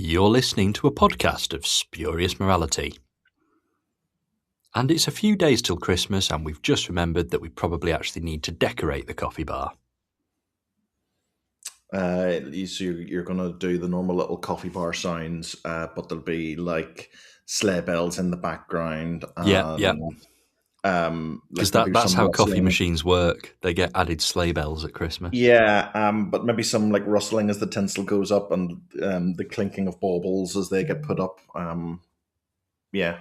You're listening to a podcast of spurious morality. And it's a few days till Christmas, and we've just remembered that we probably actually need to decorate the coffee bar. So you're going to do the normal little coffee bar sounds, but there'll be like sleigh bells in the background. Yeah. Because that's how coffee machines work. They get added sleigh bells at Christmas. Yeah, but maybe some like rustling as the tinsel goes up and the clinking of baubles as they get put up. Yeah.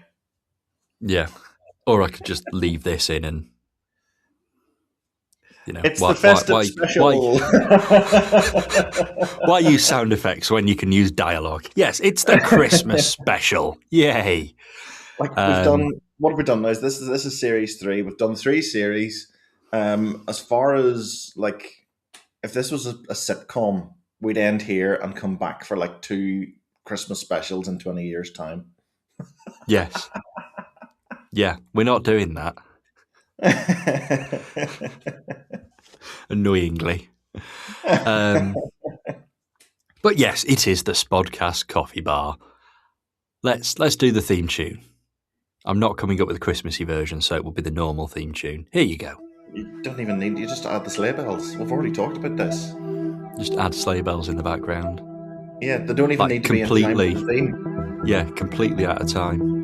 Or I could just leave this in and, it's the festive special. Why use sound effects when you can use dialogue? Yes, it's the Christmas special. Yay! Like we've done. What have we done now? This is series 3. We've done 3 series. As far as like, if this was a sitcom, we'd end here and come back for like 2 Christmas specials in 20 years' time. Yes. Yeah, we're not doing that. Annoyingly. But yes, it is the Spodcast coffee bar. Let's do the theme tune. I'm not coming up with a Christmassy version, so it will be the normal theme tune. Here you go. You don't even need, you just add the sleigh bells. We've already talked about this. Just add sleigh bells in the background. Yeah, they don't even need to be in time with the theme. Yeah, completely out of time.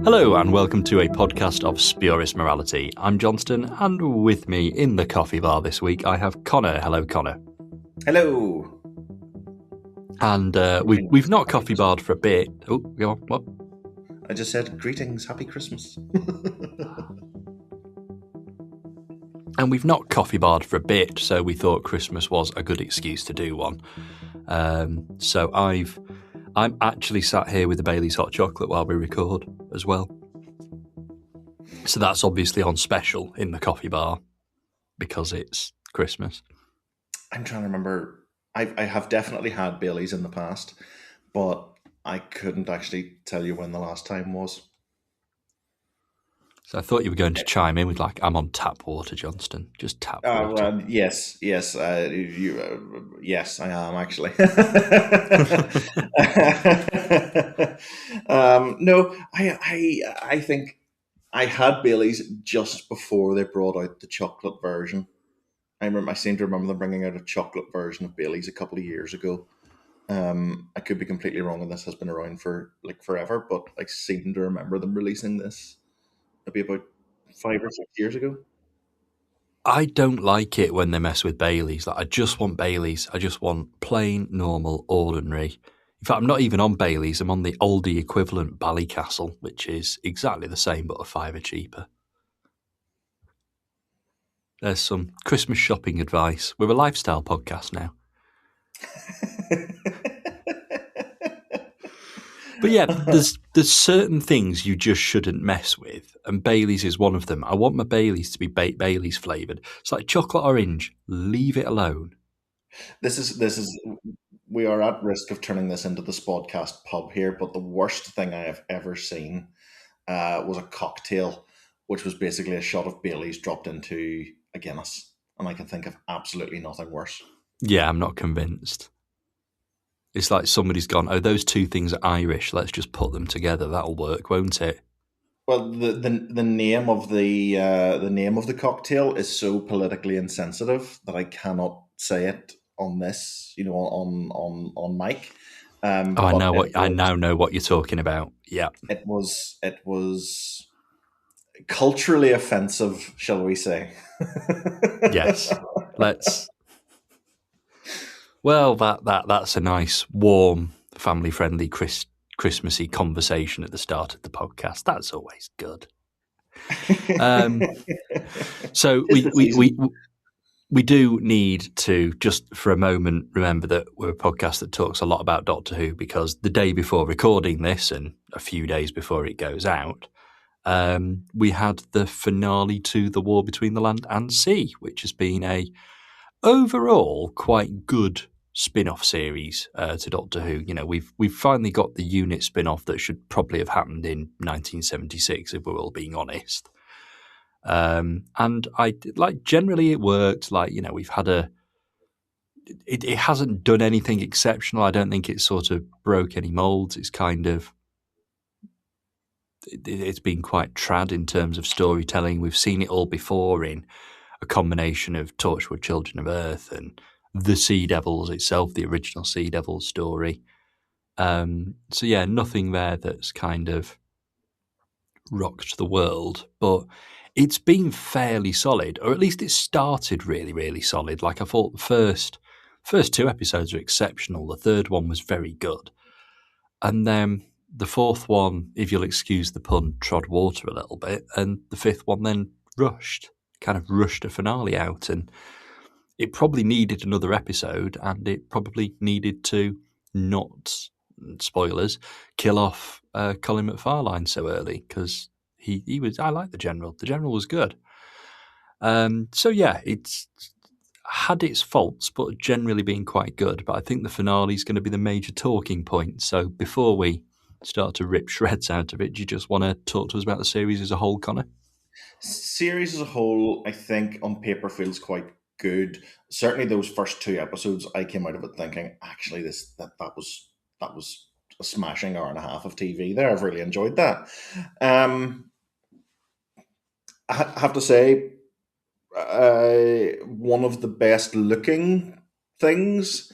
Hello and welcome to a podcast of spurious morality. I'm Johnstone, and with me in the coffee bar this week I have Connor. Hello, Connor. Hello. And we've not coffee barred for a bit. Oh, go on. What? I just said greetings, happy Christmas. And we've not coffee barred for a bit, so we thought Christmas was a good excuse to do one. So I'm actually sat here with the Bailey's hot chocolate while we record as well. So that's obviously on special in the coffee bar because it's Christmas. I'm trying to remember. I have definitely had Bailey's in the past, but I couldn't actually tell you when the last time was. So I thought you were going to chime in with like, I'm on tap water, Johnston. Just tap water. Yes, yes, I am actually. No, I think I had Bailey's just before they brought out the chocolate version. I seem to remember them bringing out a chocolate version of Bailey's a couple of years ago. I could be completely wrong, and this has been around for like forever, but I seem to remember them releasing this maybe about 5 or 6 years ago. I don't like it when they mess with Bailey's. Like, I just want Bailey's. I just want plain, normal, ordinary. In fact, I'm not even on Bailey's. I'm on the oldie equivalent Ballycastle, which is exactly the same but a £5 cheaper. There's some Christmas shopping advice. We're a lifestyle podcast now. But yeah, there's certain things you just shouldn't mess with, and Bailey's is one of them. I want my Bailey's to be Bailey's flavoured. It's like chocolate orange. Leave it alone. This is. We are at risk of turning this into the Spodcast pub here, but the worst thing I have ever seen was a cocktail, which was basically a shot of Bailey's dropped into a Guinness, and I can think of absolutely nothing worse. Yeah, I'm not convinced. It's like somebody's gone, oh, those two things are Irish. Let's just put them together. That'll work, won't it? Well, the name of the cocktail is so politically insensitive that I cannot say it on this, on mic. I now know what you're talking about. Yeah, it was culturally offensive, shall we say? Yes, let's. Well, that's a nice, warm, family-friendly, Christmassy conversation at the start of the podcast. That's always good. Um, so Tis the season. we do need to, just for a moment, remember that we're a podcast that talks a lot about Doctor Who, because the day before recording this and a few days before it goes out, we had the finale to The War Between the Land and Sea, which has been a overall quite good spin-off series to Doctor Who. You know, we've finally got the unit spin-off that should probably have happened in 1976, if we're all being honest. And I like, generally it worked. Like, you know, we've had it hasn't done anything exceptional. I don't think it sort of broke any molds. It's kind of it's been quite trad in terms of storytelling. We've seen it all before in a combination of Torchwood Children of Earth and the Sea Devils itself, the original Sea Devils story. So yeah, nothing there that's kind of rocked the world, but it's been fairly solid, or at least it started really, really solid. Like, I thought the first two episodes were exceptional. The third one was very good, and then the fourth one, if you'll excuse the pun, trod water a little bit, and the fifth one then kind of rushed a finale out, and it probably needed another episode, and it probably needed to not, spoilers, kill off Colin McFarlane so early, because he was. I like the General. The General was good. So yeah, it's had its faults, but generally been quite good. But I think the finale is going to be the major talking point. So before we start to rip shreds out of it, do you just want to talk to us about the series as a whole, Connor? Series as a whole, I think on paper feels quite good. Certainly, those first two episodes, I came out of it thinking, actually, that was a smashing hour and a half of TV. There, I've really enjoyed that. Um, I have to say, one of the best looking things,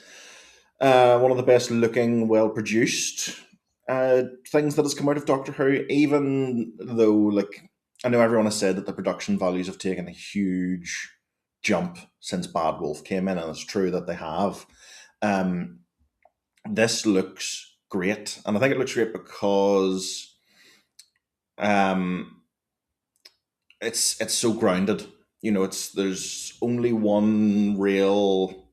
one of the best looking, well produced things that has come out of Doctor Who. Even though, like, I know everyone has said that the production values have taken a huge jump since Bad Wolf came in, and it's true that they have. Um, this looks great, and I think it looks great because um, it's so grounded. You know, it's there's only one real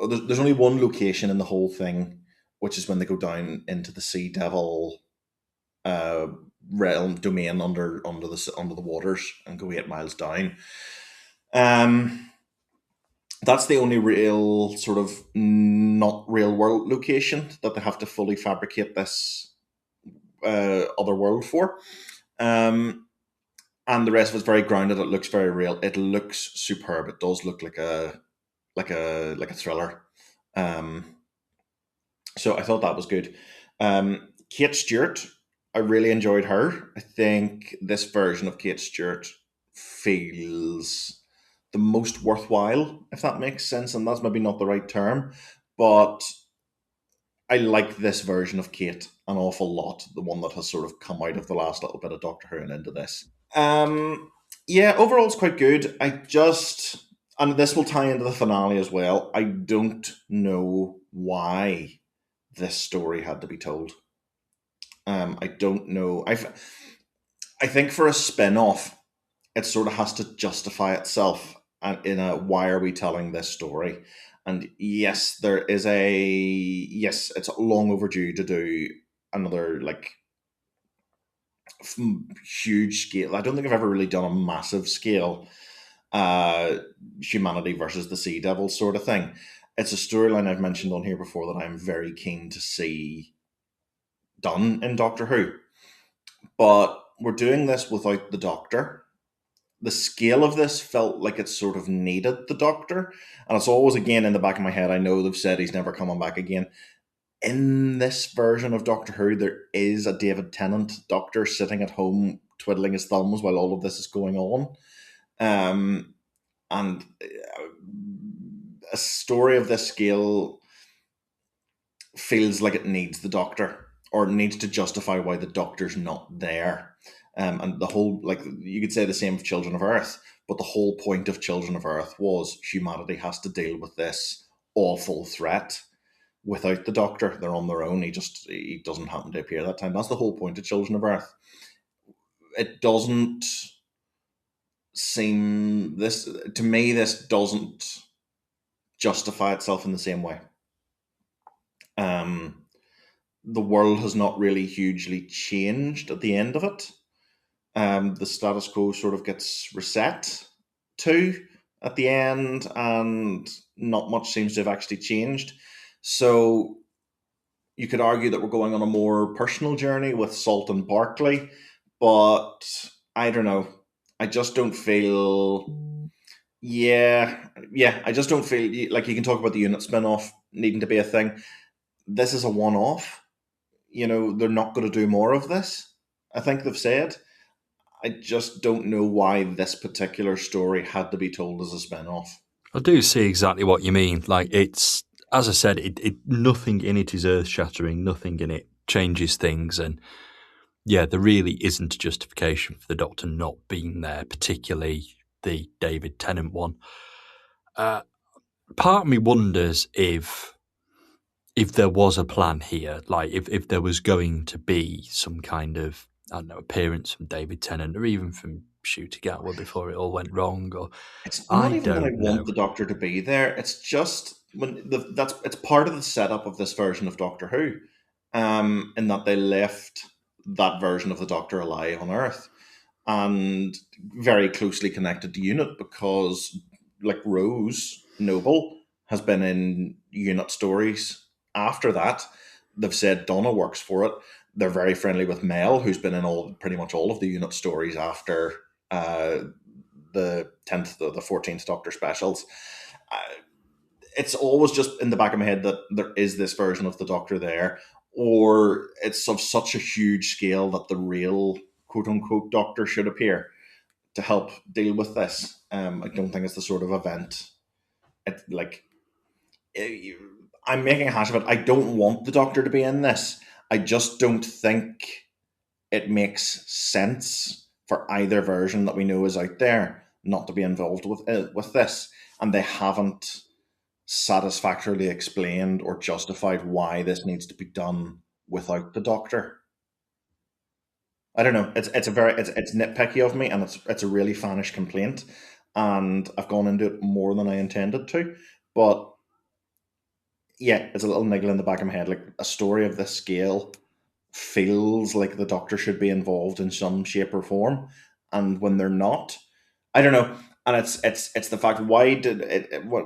there's only one location in the whole thing, which is when they go down into the Sea Devil uh, realm domain under the waters and go 8 miles down. Um, that's the only real sort of not real world location that they have to fully fabricate this other world for. Um, and the rest of it's very grounded. It looks very real. It looks superb. It does look like a thriller. Um, so I thought that was good. Kate Stewart, I really enjoyed her. I think this version of Kate Stewart feels the most worthwhile, if that makes sense. And that's maybe not the right term, but I like this version of Kate an awful lot. The one that has sort of come out of the last little bit of Doctor Who and into this. Yeah, overall it's quite good. And this will tie into the finale as well. I don't know why this story had to be told. I don't know. I think for a spin off, it sort of has to justify itself and in a why are we telling this story? And yes, it's long overdue to do another like huge scale. I don't think I've ever really done a massive scale uh humanity versus the Sea Devil sort of thing. It's a storyline I've mentioned on here before that I'm very keen to see done in Doctor Who. But we're doing this without the Doctor. The scale of this felt like it sort of needed the Doctor. And it's always, again, in the back of my head, I know they've said he's never coming back again. In this version of Doctor Who, there is a David Tennant Doctor sitting at home twiddling his thumbs while all of this is going on. And a story of this scale feels like it needs the Doctor, or needs to justify why the Doctor's not there. And the whole, like, you could say the same of Children of Earth, but the whole point of Children of Earth was humanity has to deal with this awful threat. Without the Doctor, they're on their own. He doesn't happen to appear that time. That's the whole point of Children of Earth. It doesn't seem this to me. This doesn't justify itself in the same way. Um, the world has not really hugely changed at the end of it. The status quo sort of gets reset to at the end, and not much seems to have actually changed. So you could argue that we're going on a more personal journey with Salt and Barkley, but I don't know. I just don't feel. Yeah. I just don't feel like you can talk about the unit spin off needing to be a thing. This is a one off. They're not going to do more of this. I think they've said. I just don't know why this particular story had to be told as a spin off. I do see exactly what you mean. Like, it's, as I said, nothing in it is earth shattering, nothing in it changes things. And yeah, there really isn't a justification for the Doctor not being there, particularly the David Tennant one. Part of me wonders if there was a plan here, like if there was going to be some kind of, I don't know, appearance from David Tennant or even from Shooter Gatwa before it all went wrong, or It's not I even that I don't want know. the Doctor to be there. It's just it's part of the setup of this version of Doctor Who, in that they left that version of the Doctor alive on Earth, and very closely connected to Unit because, like Rose Noble has been in Unit stories after that. They've said Donna works for it. They're very friendly with Mel, who's been in pretty much all of the Unit stories after the 10th, the 14th Doctor specials. Uh, it's always just in the back of my head that there is this version of the Doctor there, or it's of such a huge scale that the real quote unquote Doctor should appear to help deal with this. I don't think it's the sort of event. Like, I'm making a hash of it. I don't want the Doctor to be in this. I just don't think it makes sense for either version that we know is out there not to be involved with this, and they haven't satisfactorily explained or justified why this needs to be done without the Doctor. I don't know. It's nitpicky of me, and it's a really fanish complaint, and I've gone into it more than I intended to. But yeah, it's a little niggle in the back of my head. Like, a story of this scale feels like the Doctor should be involved in some shape or form, and when they're not, I don't know. And it's the fact, why did what,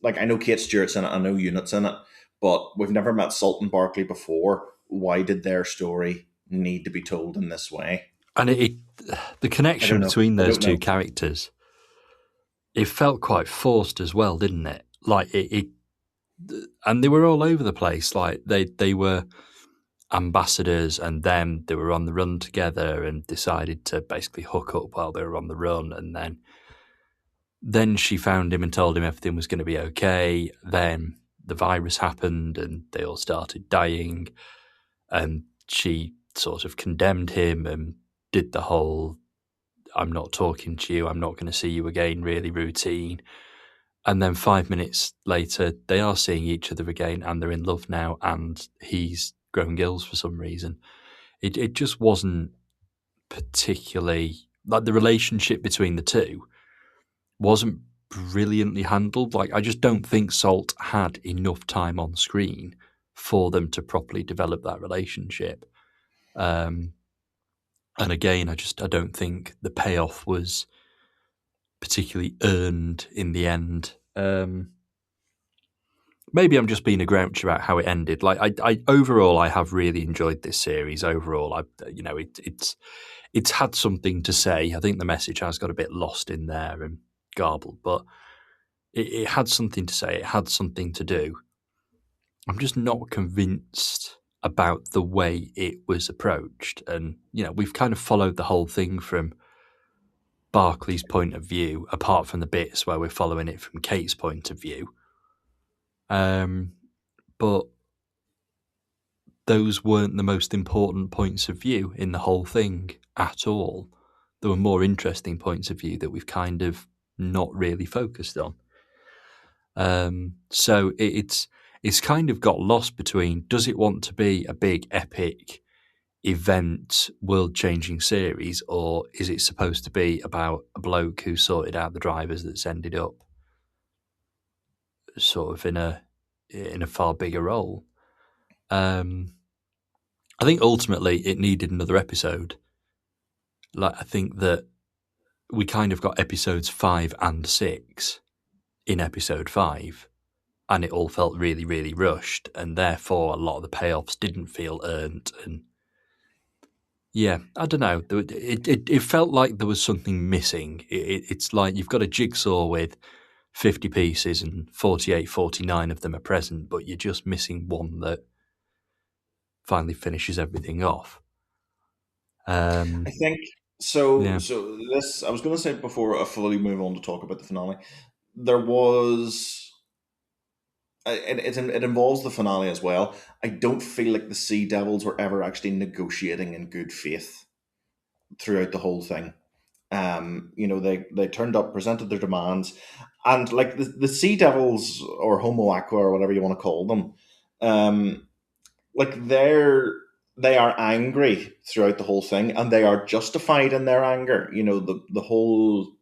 like, I know Kate Stewart's in it, I know Unit's in it, but we've never met Salt and Barkley before. Why did their story need to be told in this way? And the I connection don't know. between I those don't two know. characters, it felt quite forced as well, didn't it? Like and they were all over the place. Like they were ambassadors, and then they were on the run together and decided to basically hook up while they were on the run, and then she found him and told him everything was going to be okay. Then the virus happened and they all started dying, and she sort of condemned him and did the whole "I'm not talking to you, I'm not going to see you again" really routine. And then 5 minutes later, they are seeing each other again, and they're in love now, and he's growing gills for some reason. It just wasn't particularly, like, the relationship between the two wasn't brilliantly handled. Like, I just don't think Salt had enough time on screen for them to properly develop that relationship. And again, I don't think the payoff was particularly earned in the end. Maybe I'm just being a grouch about how it ended. Like, I overall, I have really enjoyed this series. Overall, it's had something to say. I think the message has got a bit lost in there and garbled, but it had something to say. It had something to do. I'm just not convinced about the way it was approached. And, we've kind of followed the whole thing from Barclay's point of view, apart from the bits where we're following it from Kate's point of view. But those weren't the most important points of view in the whole thing at all. There were more interesting points of view that we've kind of not really focused on. So it's kind of got lost between, does it want to be a big epic event, world changing series, or is it supposed to be about a bloke who sorted out the drivers that's ended up sort of in a far bigger role? Um, I think ultimately it needed another episode. Like, I think that we kind of got episodes 5 and 6 in episode 5, and it all felt really, really rushed, and therefore a lot of the payoffs didn't feel earned. And yeah, I don't know. It felt like there was something missing. It's like you've got a jigsaw with 50 pieces and 48, 49 of them are present, but you're just missing one that finally finishes everything off. I Um, think so. yeah. So this, I was going to say before I fully move on to talk about the finale. There was it involves the finale as well. I don't feel like the Sea Devils were ever actually negotiating in good faith throughout the whole thing. They turned up, presented their demands, and like the Sea Devils or Homo Aqua or whatever you want to call them, like they are angry throughout the whole thing, and they are justified in their anger. The whole,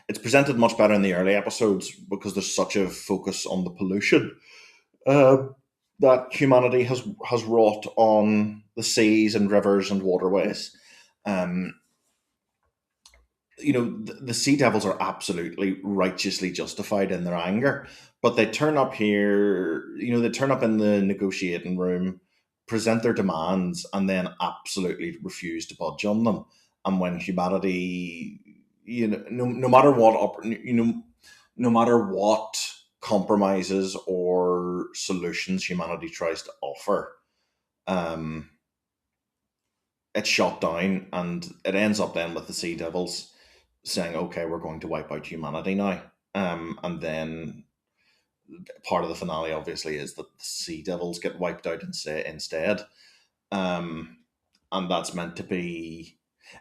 it's presented much better in the early episodes because there's such a focus on the pollution uh, that humanity has wrought on the seas and rivers and waterways. Um, the Sea Devils are absolutely righteously justified in their anger, but they turn up here. They turn up in the negotiating room, present their demands, and then absolutely refuse to budge on them. And when humanity, no matter what, no matter what compromises or solutions humanity tries to offer, um, it's shot down, and it ends up then with the Sea Devils saying, "Okay, we're going to wipe out humanity now." And then part of the finale, obviously, is that the Sea Devils get wiped out instead. Um, and that's meant to be.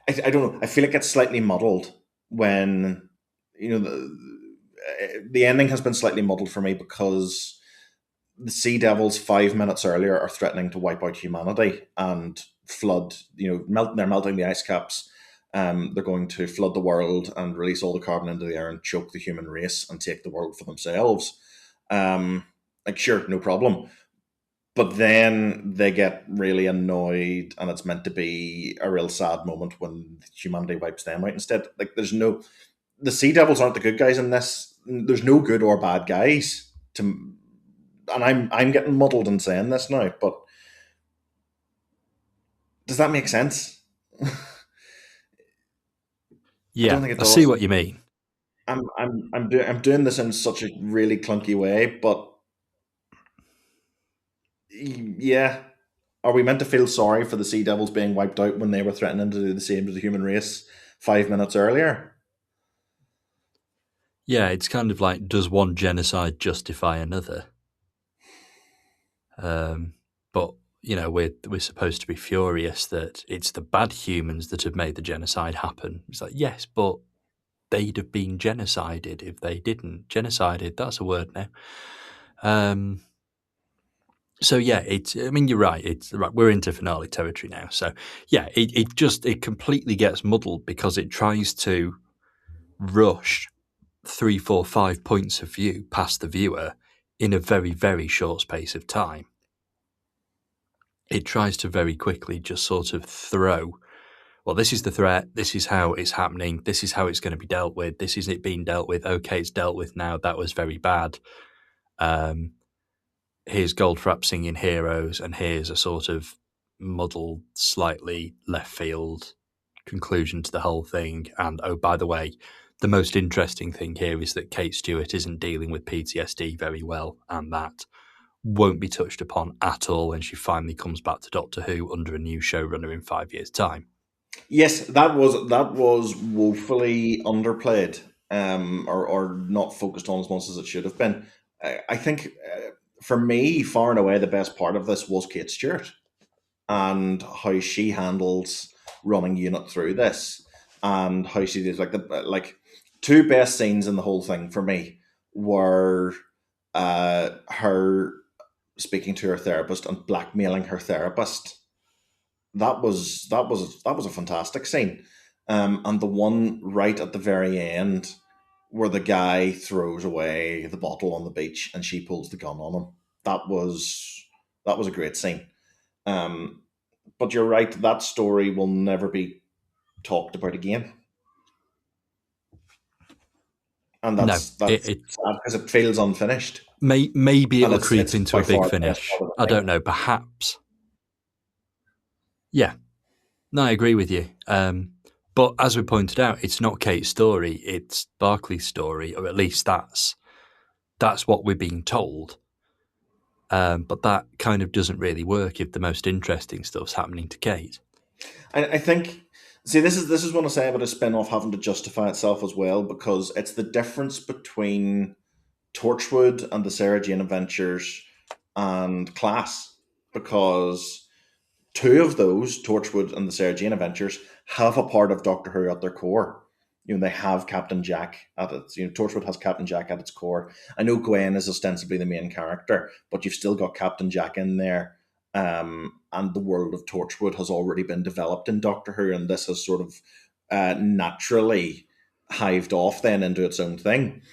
I don't know. I feel like it's slightly muddled when the ending has been slightly muddled for me because the Sea Devils 5 minutes earlier are threatening to wipe out humanity and flood. They're melting the ice caps. They're going to flood the world and release all the carbon into the air and choke the human race and take the world for themselves. Like, sure, no problem. But then they get really annoyed, and it's meant to be a real sad moment when humanity wipes them out instead. Like, the Sea Devils aren't the good guys in this. There's no good or bad guys to, and I'm getting muddled in saying this now, but does that make sense? I Yeah, don't think it I see does. what you mean. I'm doing this in such a really clunky way, but yeah, are we meant to feel sorry for the Sea Devils being wiped out when they were threatening to do the same to the human race 5 minutes earlier? Yeah, it's kind of like, does one genocide justify another? Um, but we're supposed to be furious that it's the bad humans that have made the genocide happen. It's like, yes, but they'd have been genocided if they didn't. Genocided, that's a word now. So yeah, it's. I mean, you're right. It's right. We're into finale territory now. So yeah, it completely gets muddled because it tries to rush 3, 4, 5 points of view past the viewer in a very, very short space of time. It tries to very quickly just sort of throw, well, this is the threat, this is how it's happening, this is how it's going to be dealt with, this is it being dealt with, okay, it's dealt with now, that was very bad. Um, Here's Goldfrapp singing Heroes, and here's a sort of muddled, slightly left field conclusion to the whole thing. And oh, by the way, the most interesting thing here is that Kate Stewart isn't dealing with PTSD very well, and that won't be touched upon at all when she finally comes back to Doctor Who under a new showrunner in 5 years' time. Yes, that was woefully underplayed, or not focused on as much as it should have been. I think for me, far and away, the best part of this was Kate Stewart and how she handles running unit through this, and how she did, like, the two best scenes in the whole thing for me were her speaking to her therapist and blackmailing her therapist. That was a fantastic scene. And the one right at the very end where the guy throws away the bottle on the beach and she pulls the gun on him. That was a great scene. Um, but you're right, that story will never be talked about again, and No, that's sad because it feels unfinished, maybe and it'll it's creep into by a big far the best finish. part of I the don't thing. know, perhaps. Yeah, no, I agree with you. But as we pointed out, it's not Kate's story; it's Barclay's story, or at least that's what we're being told. But that kind of doesn't really work if the most interesting stuff's happening to Kate. I think. See, this is what I say about a spin-off having to justify itself as well, because it's the difference between Torchwood and the Sarah Jane Adventures and Class, because two of those, Torchwood and the Sarah Jane Adventures, have a part of Doctor Who at their core. They have Captain Jack at its. Torchwood has Captain Jack at its core. I know Gwen is ostensibly the main character, but you've still got Captain Jack in there. And the world of Torchwood has already been developed in Doctor Who, and this has sort of naturally hived off then into its own thing.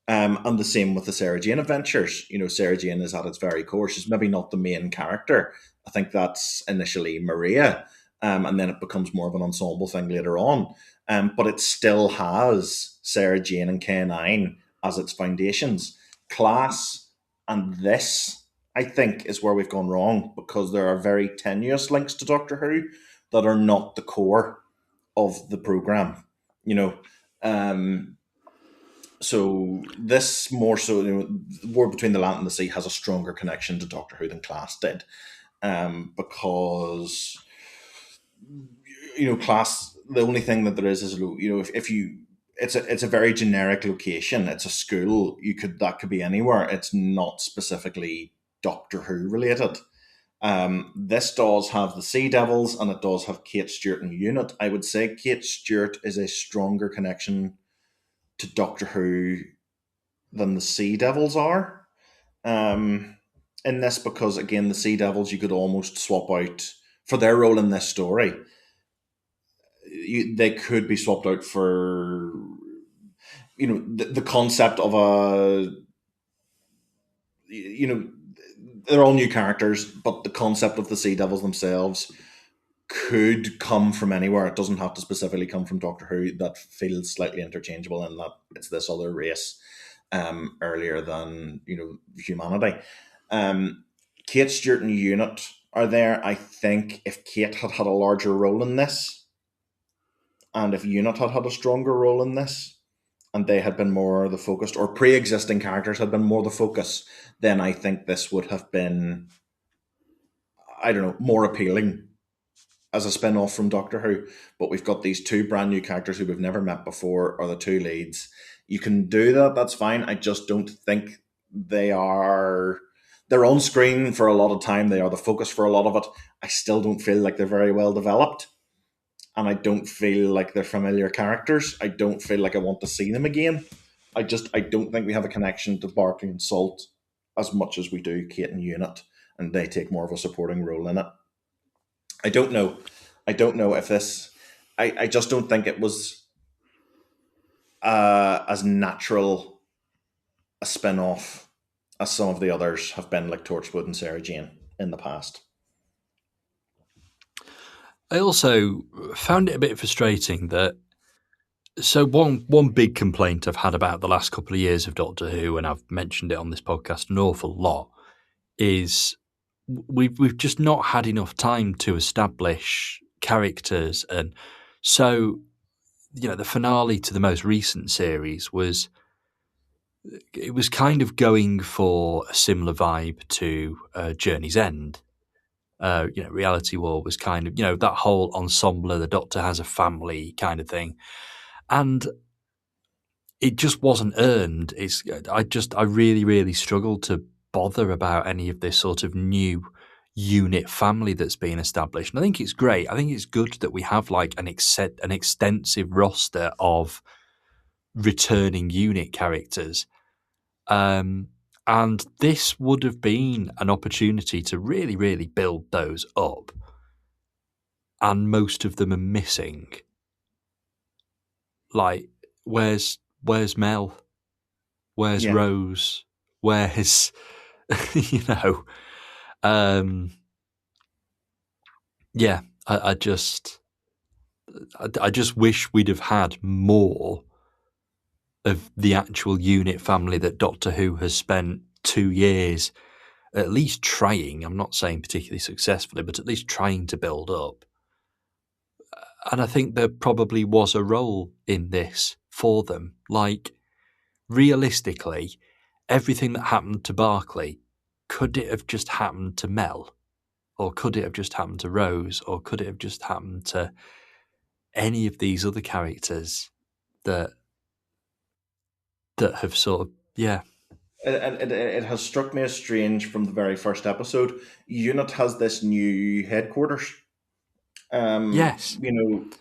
And the same with the Sarah Jane Adventures. Sarah Jane is at its very core. She's maybe not the main character. I think that's initially Maria, and then it becomes more of an ensemble thing later on. But it still has Sarah Jane and K9 as its foundations. Class and this, I think, is where we've gone wrong, because there are very tenuous links to Doctor Who that are not the core of the program. You know, um, so this more so, War Between the Land and the Sea has a stronger connection to Doctor Who than Class did, because Class, the only thing that there is if you it's a very generic location. It's a school. That could be anywhere. It's not specifically Doctor Who related. This does have the Sea Devils, and it does have Kate Stewart and Unit. I would say Kate Stewart is a stronger connection to Doctor Who than the Sea Devils are. In this, because again, the Sea Devils you could almost swap out for their role in this story. They could be swapped out for the concept of a you know they're all new characters, but the concept of the Sea Devils themselves could come from anywhere. It doesn't have to specifically come from Doctor Who. That feels slightly interchangeable in that it's this other race earlier than humanity. Kate Stewart and Unit are there. I think if Kate had had a larger role in this, and if Unit had had a stronger role in this, and they had been more the focus, or pre-existing characters had been more the focus, then I think this would have been, I don't know, more appealing as a spin-off from Doctor Who. But we've got these two brand new characters who we've never met before, are the two leads. You can do that, that's fine. I just don't think they're on screen for a lot of time. They are the focus for a lot of it. I still don't feel like they're very well developed. And I don't feel like they're familiar characters. I don't feel like I want to see them again. I don't think we have a connection to Barclay and Salt as much as we do Kate and Unit, and they take more of a supporting role in it. I don't know. I don't know if this. I just don't think it was as natural a spin off as some of the others have been, like Torchwood and Sarah Jane in the past. I also found it a bit frustrating that. So one big complaint I've had about the last couple of years of Doctor Who, and I've mentioned it on this podcast an awful lot, is we've just not had enough time to establish characters, and so the finale to the most recent series was kind of going for a similar vibe to Journey's End. Reality War was kind of that whole ensemble. The Doctor has a family kind of thing, and it just wasn't earned. I really, really struggled to bother about any of this sort of new unit family that's being established. And I think it's great. I think it's good that we have like an extensive roster of returning unit characters. And this would have been an opportunity to really, really build those up. And most of them are missing. Like, where's Mel? Where's Yeah. Rose? Where's, you know, yeah, I just wish we'd have had more of the actual unit family that Doctor Who has spent 2 years at least trying. I'm not saying particularly successfully, but at least trying to build up. And I think there probably was a role in this for them. Like, realistically, everything that happened to Barclay, could it have just happened to Mel? Or could it have just happened to Rose? Or could it have just happened to any of these other characters that have sort of, yeah. It has struck me as strange from the very first episode. Unit has this new headquarters. Yes.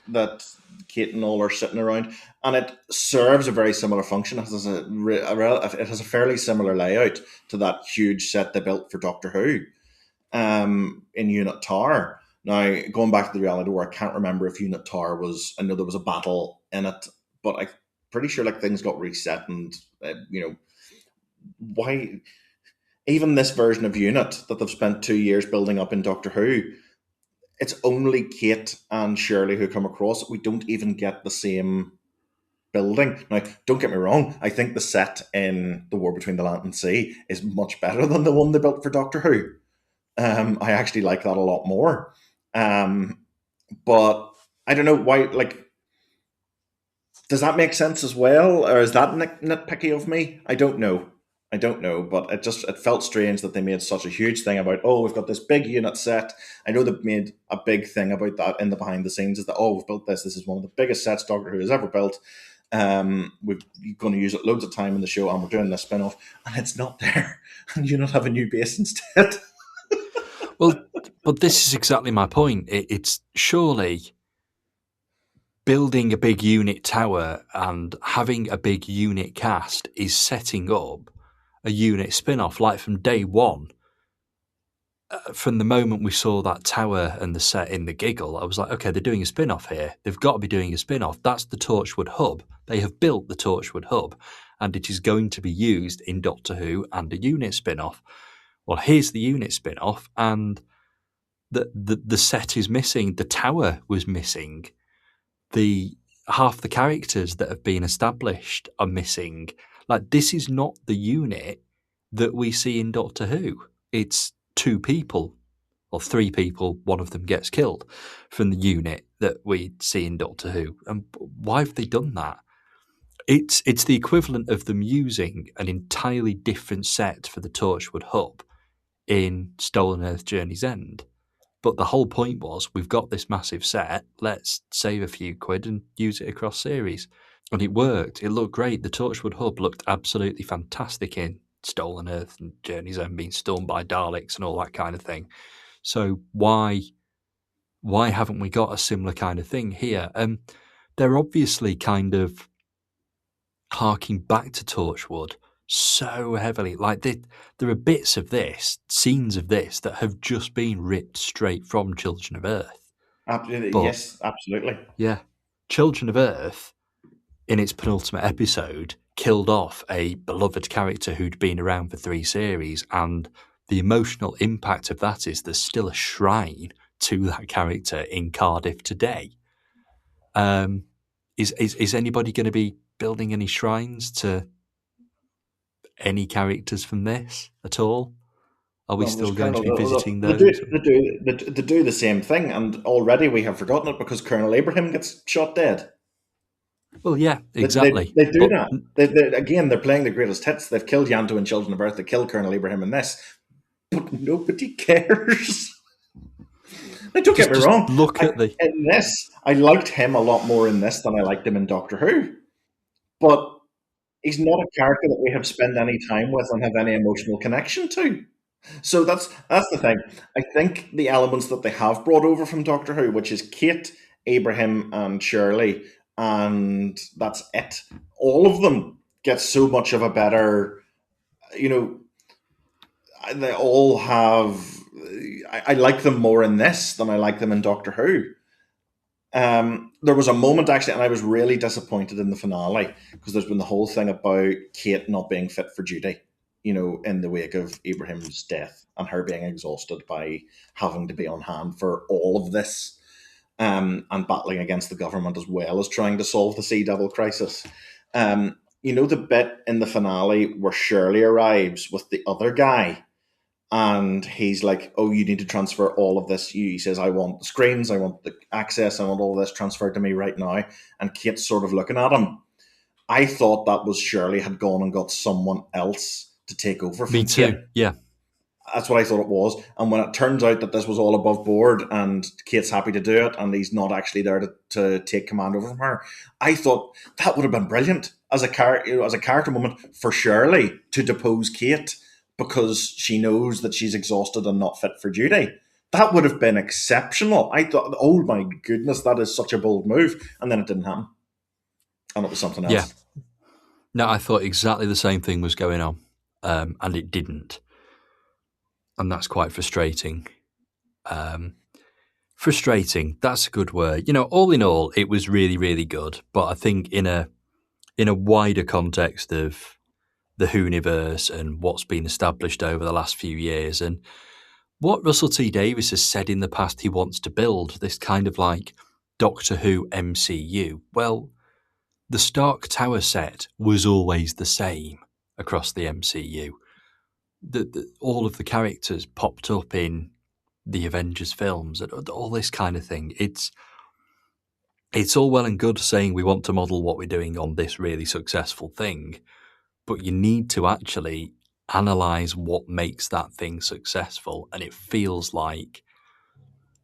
That Kate and all are sitting around, and it serves a very similar function. It has a fairly similar layout to that huge set they built for Doctor Who, in Unit Tower. Now, going back to the reality where I can't remember if Unit Tower was, I know there was a battle in it, but I'm pretty sure like things got reset, and why even this version of Unit that they've spent 2 years building up in Doctor Who, it's only Kate and Shirley who come across. We don't even get the same building. Now, don't get me wrong, I think the set in The War Between the Land and Sea is much better than the one they built for Doctor Who. I actually like that a lot more. But I don't know why, like, does that make sense as well? Or is that nitpicky of me? I don't know. But it felt strange that they made such a huge thing about, oh, we've got this big unit set. I know they've made a big thing about that in the behind the scenes, is that, oh, we've built this. This is one of the biggest sets Doctor Who has ever built. We're going to use it loads of time in the show, and we're doing this spin-off, and it's not there. And you not have a new base instead. Well, but this is exactly my point. It's surely building a big unit tower and having a big unit cast is setting up a unit spin-off. Like from day one, from the moment we saw that tower and the set in the Giggle, I was like, okay, they're doing a spin-off here. They've got to be doing a spin-off. That's the Torchwood hub. They have built the Torchwood hub, and it is going to be used in Doctor Who and a unit spin-off. Well, here's the unit spin-off, and the set is missing. The tower was missing. The half the characters that have been established are missing. Like, this is not the unit that we see in Doctor Who. It's 2 people or 3 people, one of them gets killed from the unit that we see in Doctor Who. And why have they done that? It's the equivalent of them using an entirely different set for the Torchwood hub in Stolen Earth Journey's End. But the whole point was, we've got this massive set, let's save a few quid and use it across series. And it worked. It looked great. The Torchwood hub looked absolutely fantastic in Stolen Earth and Journey's End, being stormed by Daleks and all that kind of thing. So why haven't we got a similar kind of thing here? They're obviously kind of harking back to Torchwood so heavily. Like, there are bits of this, scenes of this, that have just been ripped straight from Children of Earth. But Yes, absolutely. yeah, Children of Earth, in its penultimate episode, killed off a beloved character who'd been around for 3 series, and the emotional impact of that is there's still a shrine to that character in Cardiff today. Is anybody going to be building any shrines to any characters from this at all? Are we still going to be visiting those? They do the same thing, and already we have forgotten it because Colonel Abraham gets shot dead. Well, yeah, exactly. They do that. Again, they're playing the greatest hits. They've killed Yanto in Children of Earth. They killed Colonel Abraham in this, but nobody cares. Now, don't get me wrong. In this, I liked him a lot more in this than I liked him in Doctor Who. But he's not a character that we have spent any time with and have any emotional connection to. So that's the thing. I think the elements that they have brought over from Doctor Who, which is Kate, Abraham, and Shirley, and that's it. All of them get so much of a better you know, they all have. I like them more in this than I like them in Doctor Who. There was a moment actually, and I was really disappointed in the finale because there's been the whole thing about Kate not being fit for duty, in the wake of Ibrahim's death and her being exhausted by having to be on hand for all of this, and battling against the government as well as trying to solve the Sea Devil crisis. The bit in the finale where Shirley arrives with the other guy and he's like, "Oh, you need to transfer all of this." He says, "I want the screens, I want the access, I want all this transferred to me right now." And Kate's sort of looking at him. I thought that was Shirley had gone and got someone else to take over Me from Kate. too. Yeah. That's what I thought it was. And when it turns out that this was all above board and Kate's happy to do it and he's not actually there to take command over from her, I thought that would have been brilliant as a character moment for Shirley to depose Kate because she knows that she's exhausted and not fit for duty. That would have been exceptional. I thought, oh my goodness, that is such a bold move. And then it didn't happen. And it was something Yeah. else. No, I thought exactly the same thing was going on, and it didn't. And that's quite frustrating. Frustrating, that's a good word. All in all, it was really, really good. But I think in a wider context of the Whoniverse and what's been established over the last few years, and what Russell T Davies has said in the past he wants to build, this kind of like Doctor Who MCU. Well, the Stark Tower set was always the same across the MCU. All of the characters popped up in the Avengers films and all this kind of thing. It's all well and good saying we want to model what we're doing on this really successful thing, but you need to actually analyze what makes that thing successful. And it feels like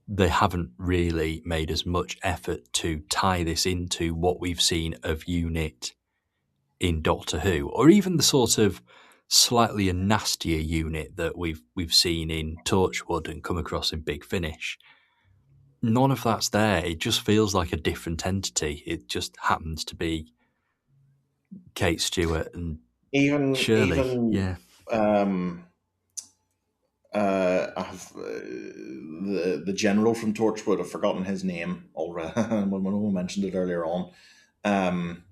they haven't really made as much effort to tie this into what we've seen of Unit in Doctor Who, or even the sort of slightly a nastier unit that we've seen in Torchwood and come across in Big Finish. None of that's there. It just feels like a different entity. It just happens to be Kate Stewart and Even, Shirley. even, Yeah. I have the general from Torchwood. I've forgotten his name already. When we mentioned it earlier on, um,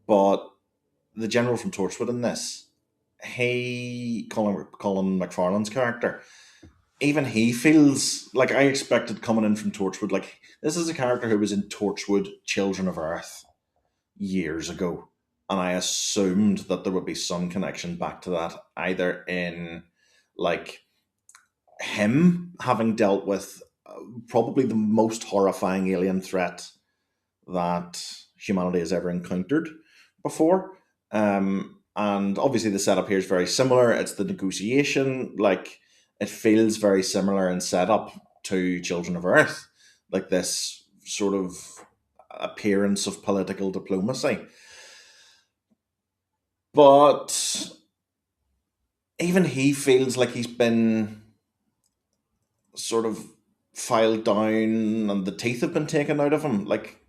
but the general from Torchwood in this, Colin McFarlane's character, even he feels like I expected coming in from Torchwood. Like this is a character who was in Torchwood, Children of Earth, years ago, and I assumed that there would be some connection back to that, either in like him having dealt with probably the most horrifying alien threat that humanity has ever encountered before. And obviously, the setup here is very similar. It's the negotiation, like it feels very similar in setup to Children of Earth, like this sort of appearance of political diplomacy. But even he feels like he's been sort of filed down and the teeth have been taken out of him. Like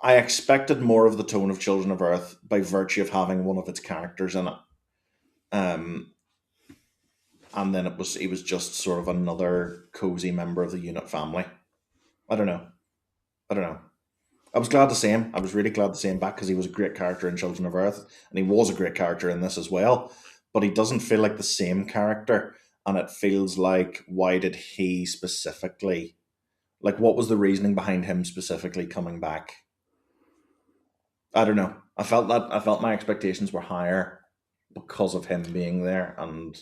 I expected more of the tone of Children of Earth by virtue of having one of its characters in it. Um, and then he was just sort of another cozy member of the unit family. I don't know. I don't know. I was glad to see him. I was really glad to see him back because he was a great character in Children of Earth, and he was a great character in this as well. But he doesn't feel like the same character, and it feels like why did he specifically, like, what was the reasoning behind him specifically coming back? I don't know. I felt my expectations were higher because of him being there, and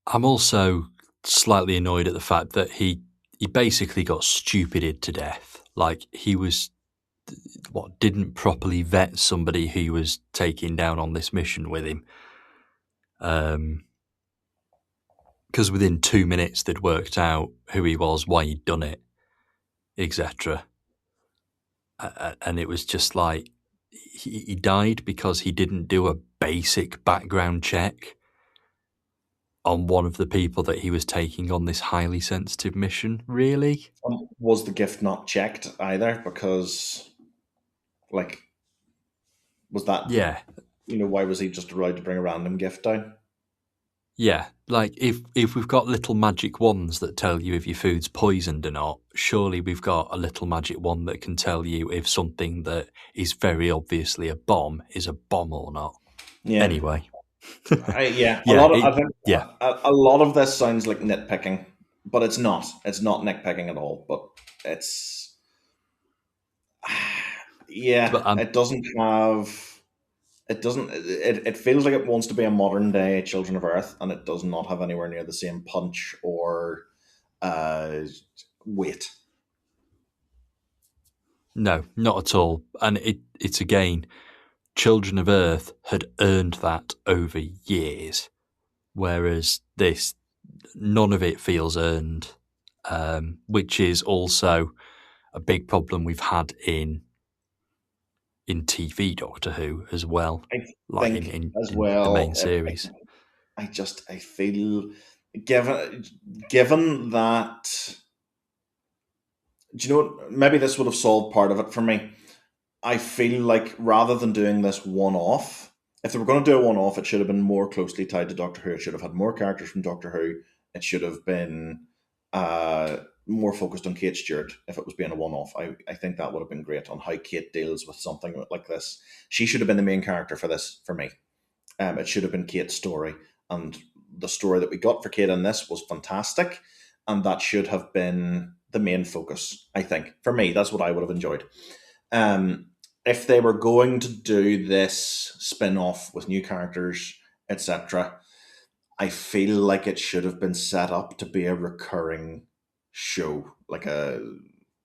I'm also slightly annoyed at the fact that he basically got stupided to death. Like he was didn't properly vet somebody who was taking down on this mission with him. Because within 2 minutes they'd worked out who he was, why he'd done it, etc. And it was just like he died because he didn't do a basic background check on one of the people that he was taking on this highly sensitive mission. Really? was the gift not checked either? Because, like, was that Yeah. why was he just allowed to bring a random gift down? Yeah, like if we've got little magic wands that tell you if your food's poisoned or not, surely we've got a little magic wand that can tell you if something that is very obviously a bomb is a bomb or not. Yeah, Anyway, yeah. yeah, I think yeah, a lot of this sounds like nitpicking, but it's not. It's not nitpicking at all. But it's but yeah. It doesn't have. It doesn't. It feels like it wants to be a modern day Children of Earth, and it does not have anywhere near the same punch or uh, weight. no, not at all. And it's again, Children of Earth had earned that over years, whereas this, none of it feels earned, which is also a big problem we've had in TV Doctor Who as well, I like think as in the main well. series. I feel given that. Do you know what? Maybe this would have solved part of it for me. I feel like rather than doing this one off, if they were going to do a one off, it should have been more closely tied to Doctor Who. It should have had more characters from Doctor Who. It should have been more focused on Kate Stewart if it was being a one off. I think that would have been great on how Kate deals with something like this. She should have been the main character for this for me. It should have been Kate's story. And the story that we got for Kate in this was fantastic. And that should have been the main focus, I think. For me, that's what I would have enjoyed. Um, if they were going to do this spin off with new characters, etc., I feel like it should have been set up to be a recurring show.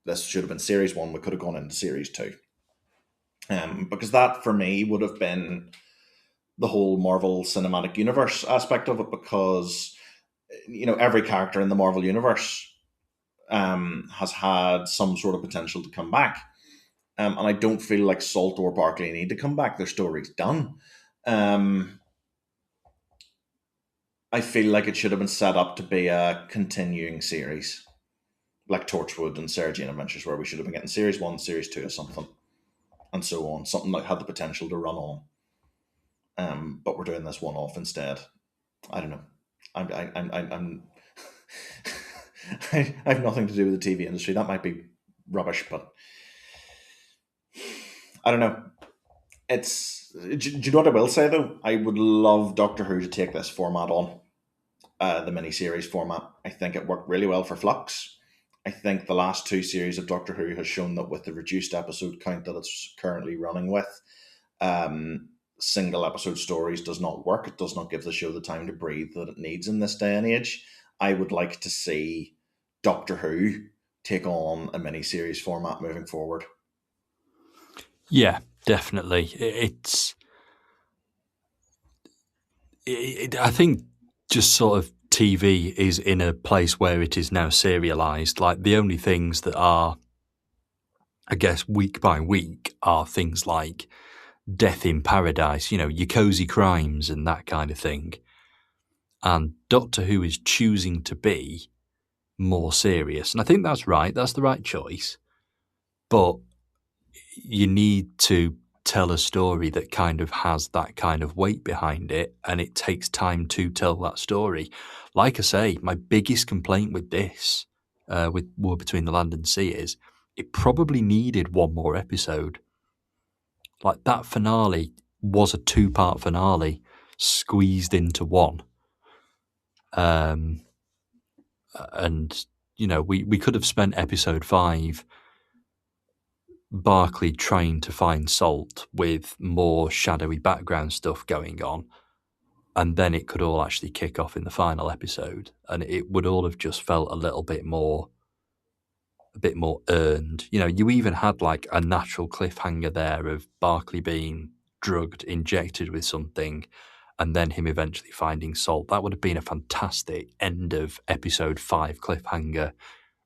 This should have been series one. We could have gone into series two. Because that for me would have been the whole Marvel Cinematic Universe aspect of it, because every character in the Marvel Universe has had some sort of potential to come back, and I don't feel like Salt or Barkley need to come back. Their story's done. Um, I feel like it should have been set up to be a continuing series, like Torchwood and Sarah Jane Adventures, where we should have been getting series one, series two, or something, and so on. Something that had the potential to run on. But we're doing this one off instead. I don't know. I'm I have nothing to do with the TV industry. That might be rubbish, but I don't know. Do you know what I will say though? I would love Doctor Who to take this format on, the miniseries format. I think it worked really well for Flux. I think the last two series of Doctor Who has shown that with the reduced episode count that it's currently running with, single episode stories does not work. It does not give the show the time to breathe that it needs in this day and age. I would like to see Doctor Who take on a miniseries format moving forward. Yeah, definitely. I think just sort of TV is in a place where it is now serialized. Like the only things that are, I guess, week by week are things like Death in Paradise, your cozy crimes and that kind of thing. And Doctor Who is choosing to be more serious. And I think that's right. That's the right choice. But you need to tell a story that kind of has that kind of weight behind it, and it takes time to tell that story. Like I say, my biggest complaint with this, with War Between the Land and Sea, is it probably needed one more episode. Like that finale was a 2-part finale squeezed into one. And we could have spent episode 5 Barclay trying to find Salt with more shadowy background stuff going on, and then it could all actually kick off in the final episode, and it would all have just felt a bit more earned. You even had like a natural cliffhanger there of Barclay being drugged, injected with something, and then him eventually finding Salt. That would have been a fantastic end of episode 5 cliffhanger,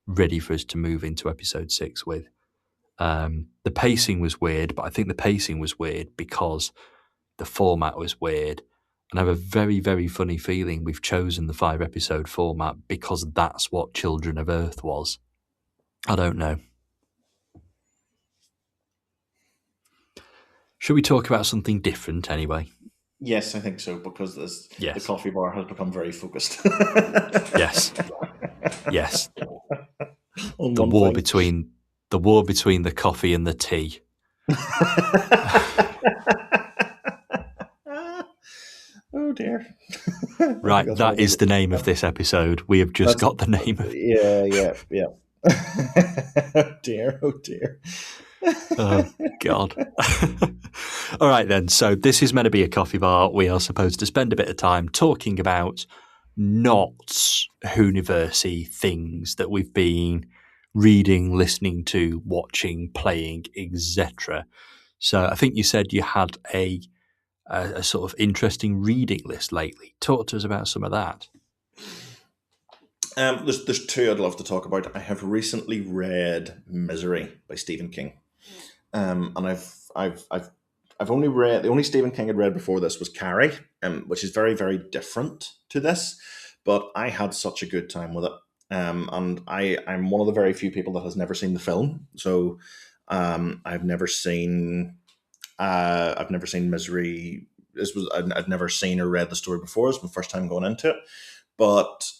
ready for us to move into episode 6 with. The pacing was weird, but I think the pacing was weird because the format was weird. And I have a very, very funny feeling we've chosen the 5-episode format because that's what Children of Earth was. I don't know. Should we talk about something different anyway? Yes, I think so, because the Yes. coffee bar has become very focused Yes. Yes. on The one war thing. between the coffee and the tea. Oh dear. I think Right, that's one that of is the name the. of this episode. We have just That's got the name of. yeah. Oh dear, oh dear. Oh God. All right then. So this is meant to be a coffee bar. We are supposed to spend a bit of time talking about not Hooniversy things that we've been reading, listening to, watching, playing, etc. So I think you said you had a sort of interesting reading list lately. Talk to us about some of that. There's two I'd love to talk about. I have recently read Misery by Stephen King, and I've only read the only Stephen King I'd read before this was Carrie, which is very very different to this, but I had such a good time with it. And I'm one of the very few people that has never seen the film, so I've never seen Misery. I'd never seen or read the story before. It's my first time going into it, but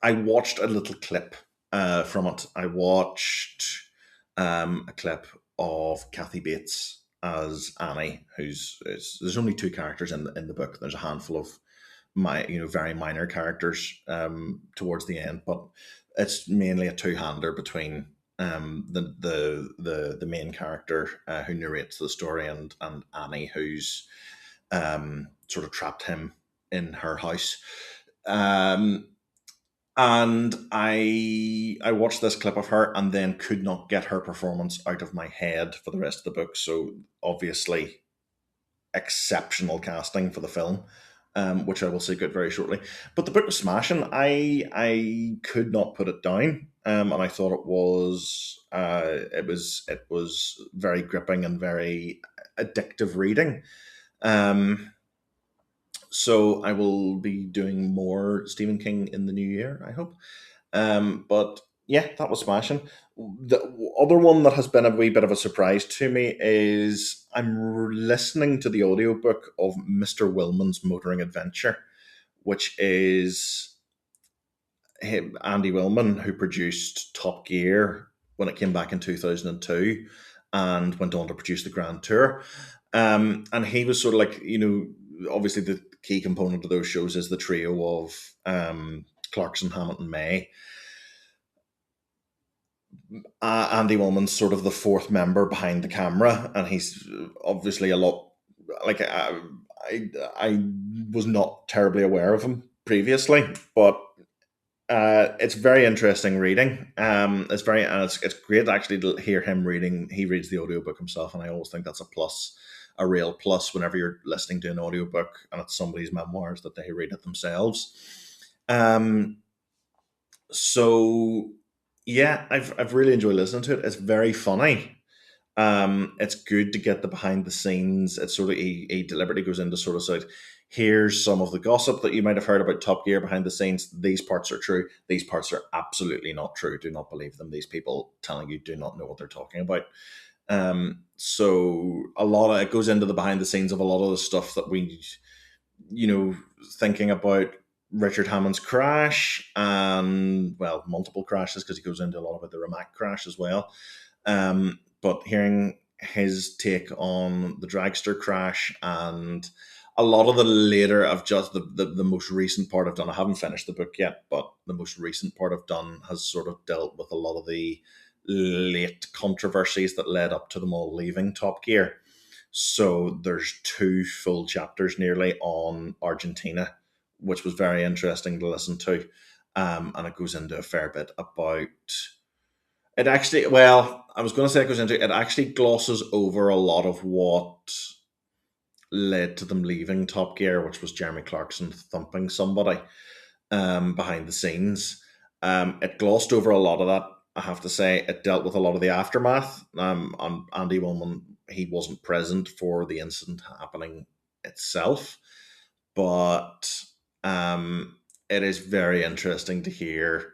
I watched a little clip from it. I watched a clip of Kathy Bates as Annie, there's only two characters in the book. There's a handful of very minor characters towards the end, but it's mainly a two-hander between the main character who narrates the story and Annie, who's sort of trapped him in her house. And I watched this clip of her and then could not get her performance out of my head for the rest of the book. So obviously, exceptional casting for the film, which I will say good very shortly. But the book was smashing. I could not put it down, and I thought it was very gripping and very addictive reading. So I will be doing more Stephen King in the new year, I hope. But yeah, that was smashing. The other one that has been a wee bit of a surprise to me is listening to the audiobook of Mr. Willman's Motoring Adventure, which is Andy Willman, who produced Top Gear when it came back in 2002 and went on to produce the Grand Tour. And he was sort of like, obviously the key component of those shows is the trio of Clarkson, Hammett, and May. Andy Willman's sort of the fourth member behind the camera, and he's obviously a lot like I was not terribly aware of him previously, but it's very interesting reading. It's great actually to hear him reading. He reads the audiobook himself, and I always think that's a plus, a real plus whenever you're listening to an audiobook and it's somebody's memoirs that they read it themselves. So yeah, I've really enjoyed listening to it. It's very funny. It's good to get the behind the scenes. It's sort of he deliberately goes into sort of like, here's some of the gossip that you might have heard about Top Gear behind the scenes. These parts are true. These parts are absolutely not true. Do not believe them. These people telling you do not know what they're talking about. So it goes into the behind the scenes of a lot of the stuff that we, thinking about Richard Hammond's crash and, well, multiple crashes because he goes into a lot about the Rimac crash as well. But hearing his take on the dragster crash and a lot of the later of just the most recent part I've done. I haven't finished the book yet, but the most recent part I've done has sort of dealt with a lot of the late controversies that led up to them all leaving Top Gear. So there's two full chapters nearly on Argentina, which was very interesting to listen to. And it goes into a fair bit about it actually, well, I was going to say it actually glosses over a lot of what led to them leaving Top Gear, which was Jeremy Clarkson thumping somebody behind the scenes. It glossed over a lot of that. I have to say, it dealt with a lot of the aftermath. And Andy Willman, he wasn't present for the incident happening itself, but it is very interesting to hear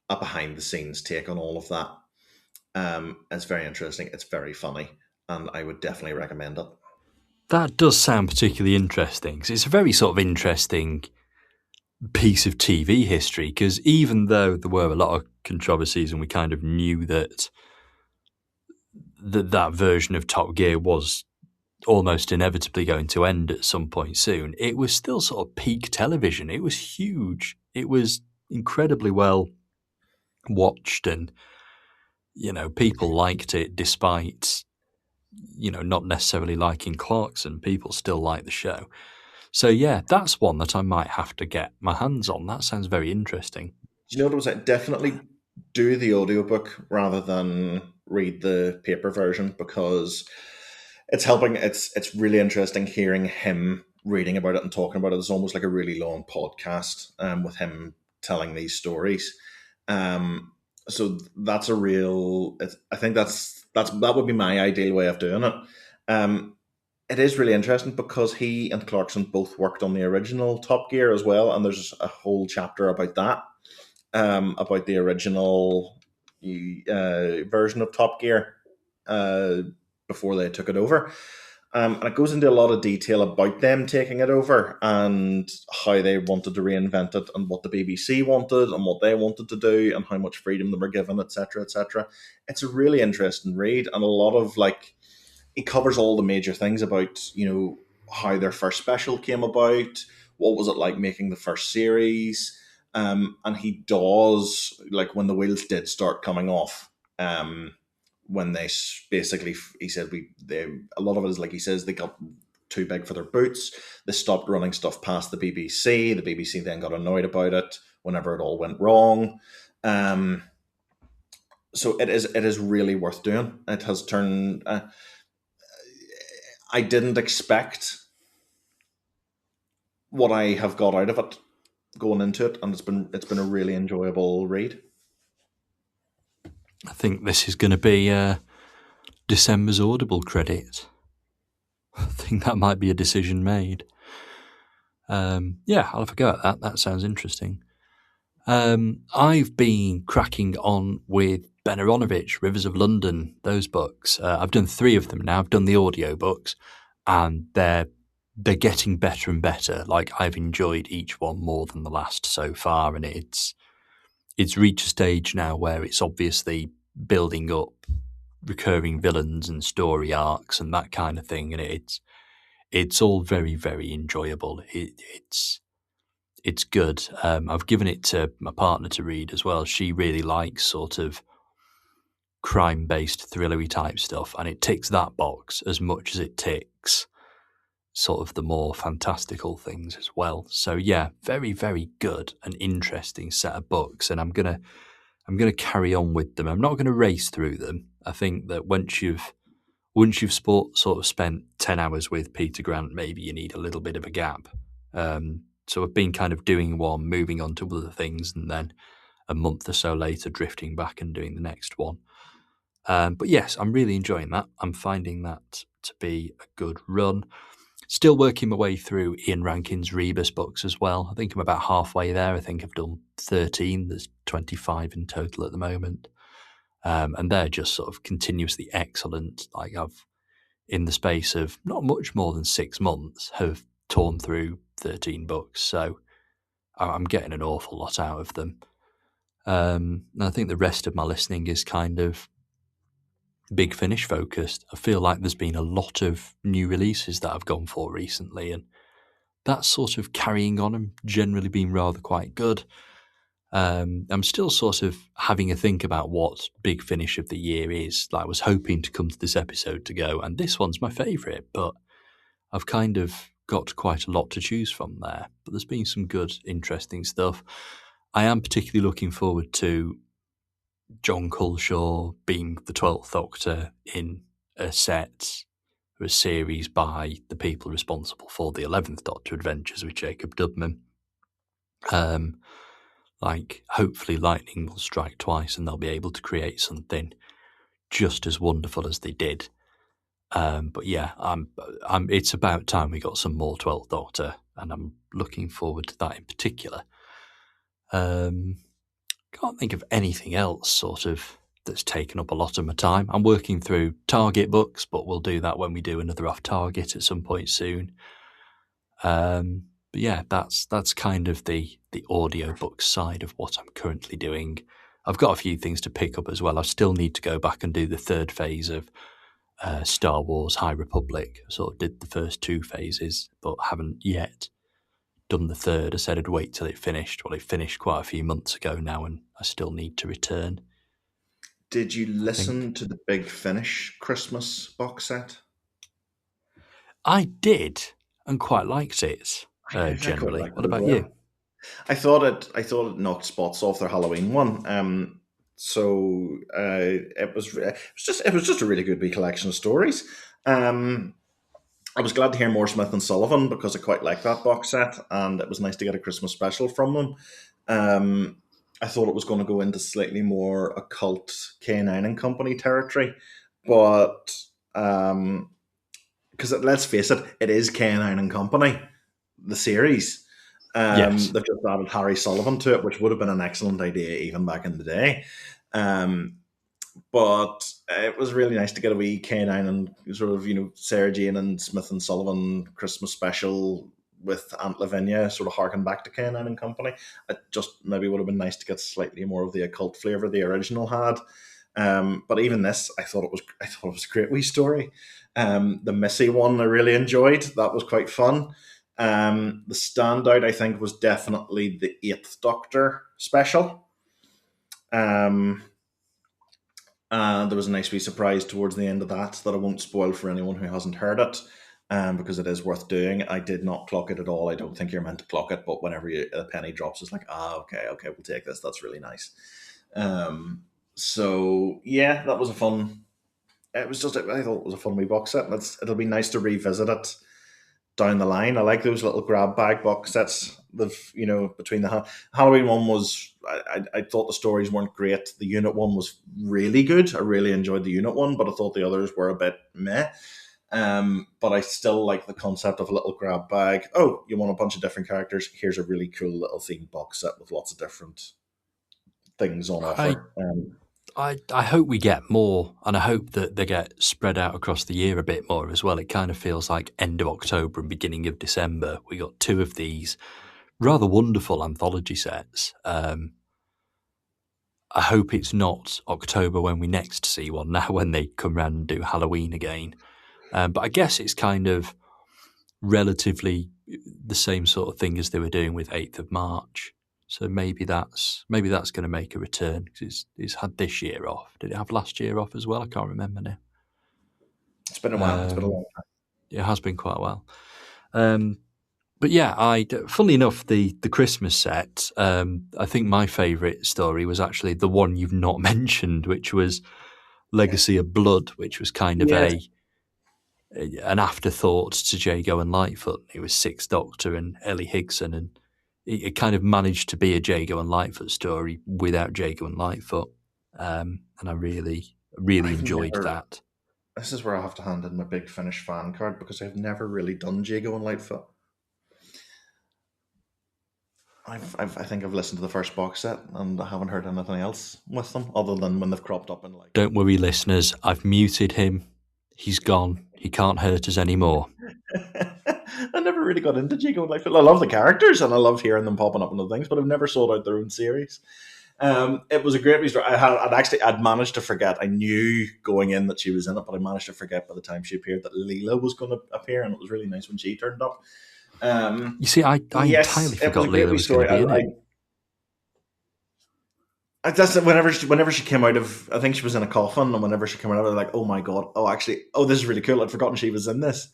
a behind the scenes take on all of that. It's very interesting. It's very funny. and I would definitely recommend it. That does sound particularly interesting, 'cause it's a very sort of interesting piece of TV history, because even though there were a lot of controversies and we kind of knew that that version of Top Gear was almost inevitably going to end at some point soon, it was still sort of peak television. It was huge. It was incredibly well watched, and people liked it despite not necessarily liking Clarkson. People still like the show. So yeah, that's one that I might have to get my hands on. That sounds very interesting. Do you know what it was like? Definitely do the audiobook rather than read the paper version, because it's helping. It's really interesting hearing him reading about it and talking about it. It's almost like a really long podcast with him telling these stories. Um, so that's a real. I think that would be my ideal way of doing it. Um, it is really interesting because he and Clarkson both worked on the original Top Gear as well, and there's a whole chapter about that, about the original version of Top Gear uh, before they took it over. And it goes into a lot of detail about them taking it over and how they wanted to reinvent it and what the BBC wanted and what they wanted to do and how much freedom they were given, etc., etc. It's a really interesting read, and a lot of it covers all the major things about how their first special came about, what was it like making the first series, and he does, like, when the wheels did start coming off, when basically, he said, a lot of it is, like he says, they got too big for their boots. They stopped running stuff past the BBC. The BBC then got annoyed about it whenever it all went wrong. So it is really worth doing. It has turned. I didn't expect what I have got out of it going into it, and it's been a really enjoyable read. I think this is going to be December's Audible credit. I think that might be a decision made. Yeah, I'll have a go at that. That sounds interesting. I've been cracking on with Ben Aronovich, Rivers of London, those books. I've done 3 of them now. I've done the audiobooks, and they're getting better and better. Like, I've enjoyed each one more than the last so far, and it's reached a stage now where it's obviously building up recurring villains and story arcs and that kind of thing, and it's all very, very enjoyable. It's good. I've given it to my partner to read as well. She really likes sort of crime-based, thrillery type stuff, and it ticks that box as much as it ticks sort of the more fantastical things as well. So yeah, very, very good and interesting set of books, and I'm gonna carry on with them. I'm not gonna race through them. I think that once you've sort of spent 10 hours with Peter Grant, maybe you need a little bit of a gap. So I've been kind of doing one, moving on to other things, and then a month or so later drifting back and doing the next one. But yes, I'm really enjoying that. I'm finding that to be a good run. Still working my way through Ian Rankin's Rebus books as well. I think I'm about halfway there. I think I've done 13. There's 25 in total at the moment. And they're just sort of continuously excellent. Like, I've, in the space of not much more than 6 months, have torn through 13 books. So I'm getting an awful lot out of them. And I think the rest of my listening is kind of Big Finish focused. I feel like there's been a lot of new releases that I've gone for recently, and that's sort of carrying on and generally been rather quite good. I'm still sort of having a think about what Big Finish of the year is. Like, I was hoping to come to this episode to go, and this one's my favourite, but I've kind of got quite a lot to choose from there. But there's been some good, interesting stuff. I am particularly looking forward to John Culshaw being the 12th Doctor in a set or a series by the people responsible for the 11th Doctor Adventures with Jacob Dubman. Hopefully lightning will strike twice and they'll be able to create something just as wonderful as they did. But yeah, it's about time we got some more 12th Doctor, and I'm looking forward to that in particular. Can't think of anything else sort of that's taken up a lot of my time. I'm working through Target books, but we'll do that when we do another Off Target at some point soon. But yeah, that's kind of the audiobook side of what I'm currently doing. I've got a few things to pick up as well. I still need to go back and do the third phase of Star Wars High Republic. I sort of did the first 2 phases, but haven't yet done the third. I said I'd wait till it finished. Well, it finished quite a few months ago now, and I still need to return. Did you I think listen to the Big Finish Christmas box set? I did, and quite liked it. I quite Generally, liked what it as about you? well. I thought it knocked spots off their Halloween one. So it was just a really good wee collection of stories. I was glad to hear more Smith and Sullivan because I quite like that box set, and it was nice to get a Christmas special from them. I thought it was going to go into slightly more occult K9 and Company territory, but because let's face it, it is K9 and Company, the series. Yes. They've just added Harry Sullivan to it, which would have been an excellent idea even back in the day. But it was really nice to get a wee K9 and sort of, Sarah Jane and Smith and Sullivan Christmas special with Aunt Lavinia, sort of harken back to K9 and Company. It just maybe would have been nice to get slightly more of the occult flavour the original had. But even this, I thought it was a great wee story. The Missy one I really enjoyed. That was quite fun. The standout, I think, was definitely the Eighth Doctor special. And there was a nice wee surprise towards the end of that I won't spoil for anyone who hasn't heard it, because it is worth doing. I did not clock it at all. I don't think you're meant to clock it, but whenever a penny drops, it's like, okay, we'll take this. That's really nice. So yeah, that was a fun. It was just, I thought it was a fun wee box set. It'll be nice to revisit it down the line. I like those little grab bag box sets. Between the Halloween one was, I thought the stories weren't great. The unit one was really good. I really enjoyed the unit one, but I thought the others were a bit meh. But I still like the concept of a little grab bag. Oh, you want a bunch of different characters? Here's a really cool little themed box set with lots of different things on I offer. I hope we get more, and I hope that they get spread out across the year a bit more as well. It kind of feels like end of October and beginning of December. We got 2 of these rather wonderful anthology sets. I hope it's not October when we next see one, now when they come round and do Halloween again. But I guess it's kind of relatively the same sort of thing as they were doing with 8th of March. So maybe that's going to make a return because it's had this year off. Did it have last year off as well? I can't remember now. It's been a while. It's been a long time. It has been quite a while. But yeah, funnily enough, the Christmas set, I think my favourite story was actually the one you've not mentioned, which was Legacy of Blood, which was kind of Yes. an afterthought to Jago and Lightfoot. It was Sixth Doctor and Ellie Higson, and it kind of managed to be a Jago and Lightfoot story without Jago and Lightfoot. And I really enjoyed that. This is where I have to hand in my Big Finish fan card because I've never really done Jago and Lightfoot. I think I've listened to the first box set and I haven't heard anything else with them other than when they've cropped up in like. Don't worry, listeners. I've muted him. He's gone. He can't hurt us anymore. I never really got into Jago and Lightfoot. I love the characters and I love hearing them popping up in the things, but I've never sought out their own series. It was a great story. I'd managed to forget. I knew going in that she was in it, but I managed to forget by the time she appeared that Leela was going to appear, and it was really nice when she turned up. You see, I entirely forgot Leela was going to be in it. That's whenever she came out of, I think she was in a coffin, and whenever she came out of it, like, oh my god, this is really cool. I'd forgotten she was in this.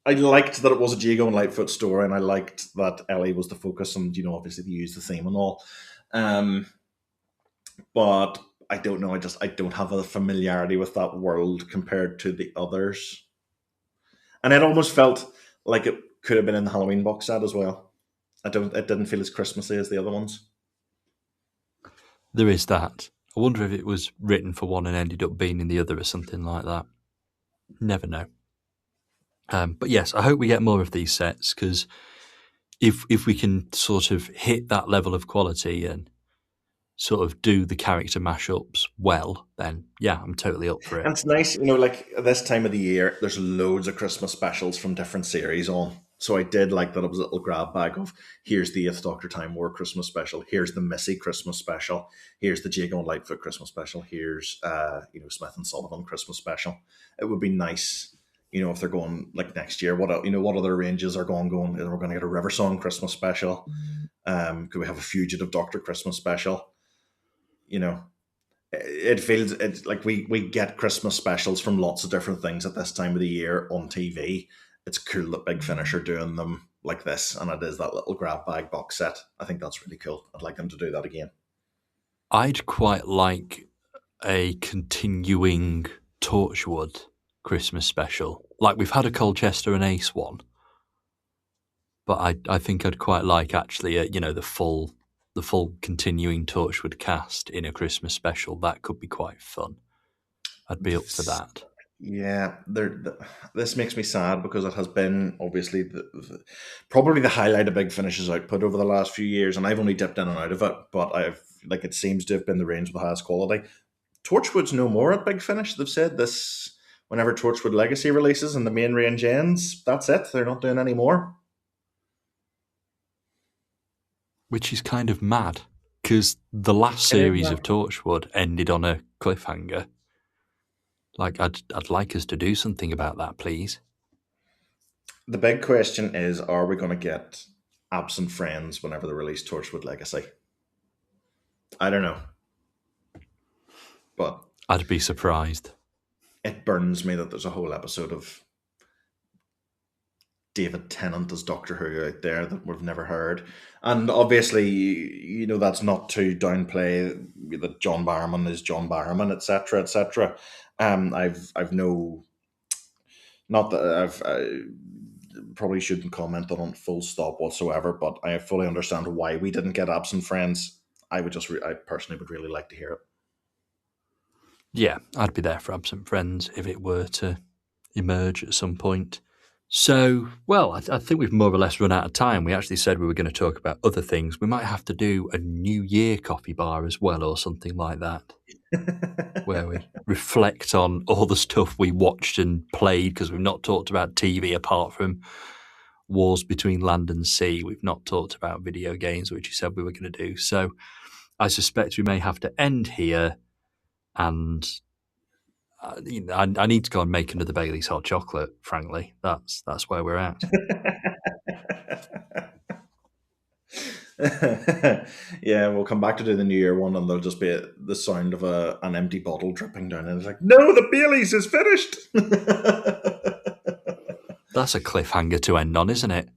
I liked that it was a Jago and Lightfoot story, and I liked that Ellie was the focus, and obviously they used the theme and all. But I don't know. I don't have a familiarity with that world compared to the others, and it almost felt like it could have been in the Halloween box set as well. It didn't feel as Christmassy as the other ones. There is that. I wonder if it was written for one and ended up being in the other or something like that. Never know. But yes, I hope we get more of these sets because if we can sort of hit that level of quality and sort of do the character mashups well, then yeah, I'm totally up for it. And it's nice, like this time of the year, there's loads of Christmas specials from different series on. So I did like that it was a little grab bag of here's the 8th Doctor Time War Christmas special, here's the Missy Christmas special, here's the Jago and Lightfoot Christmas special, here's Smith and Sullivan Christmas special. It would be nice, if they're going like next year, what other ranges are going? We're going to get a River Song Christmas special. Could we have a Fugitive Doctor Christmas special? It feels it's like we get Christmas specials from lots of different things at this time of the year on TV. It's cool that Big Finish are doing them like this, and it is that little grab bag box set. I think that's really cool. I'd like them to do that again. I'd quite like a continuing Torchwood Christmas special. Like we've had a Colchester and Ace one, but I think I'd quite like actually the full continuing Torchwood cast in a Christmas special. That could be quite fun. I'd be up for that. Yeah, this makes me sad because it has been obviously probably the highlight of Big Finish's output over the last few years, and I've only dipped in and out of it, but it seems to have been the range with the highest quality. Torchwood's no more at Big Finish. They've said this whenever Torchwood Legacy releases and the main range ends, that's it. They're not doing any more. Which is kind of mad, because the last series of Torchwood ended on a cliffhanger. Like, I'd like us to do something about that, please. The big question is, are we going to get Absent Friends whenever they release Torchwood Legacy? I don't know. But I'd be surprised. It burns me that there's a whole episode of David Tennant as Doctor Who out there that we've never heard. And obviously, that's not to downplay that John Barrowman is John Barrowman, etc., etc. I've no, not that I probably shouldn't comment on full stop whatsoever, but I fully understand why we didn't get Absent Friends. I personally would really like to hear it. Yeah, I'd be there for Absent Friends if it were to emerge at some point. So, well, I think we've more or less run out of time. We actually said we were going to talk about other things. We might have to do a New Year coffee bar as well or something like that, where we reflect on all the stuff we watched and played, because we've not talked about TV apart from Wars Between Land and Sea. We've not talked about video games, which you said we were going to do. So I suspect we may have to end here, and I need to go and make another Bailey's hot chocolate, frankly. That's where we're at. Yeah, we'll come back to do the New Year one, and there'll just be the sound of an empty bottle dripping down, and it's like, no, the Bailey's is finished. That's a cliffhanger to end on, isn't it?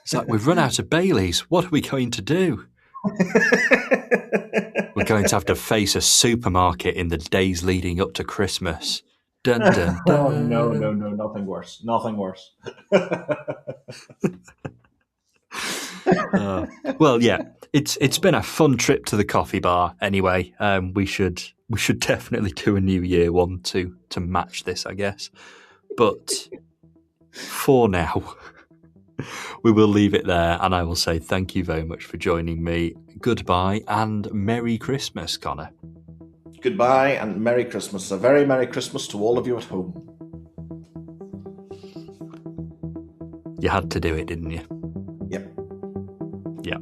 It's like, we've run out of Bailey's. What are we going to do? We're going to have to face a supermarket in the days leading up to Christmas. Dun, dun, dun. Oh, no, nothing worse. Nothing worse. Well, yeah, it's been a fun trip to the coffee bar. Anyway, we should definitely do a New Year one to match this, I guess. But for now, we will leave it there, and I will say thank you very much for joining me. Goodbye and Merry Christmas, Connor. Goodbye and Merry Christmas. A very Merry Christmas to all of you at home. You had to do it, didn't you? Yep. Yep.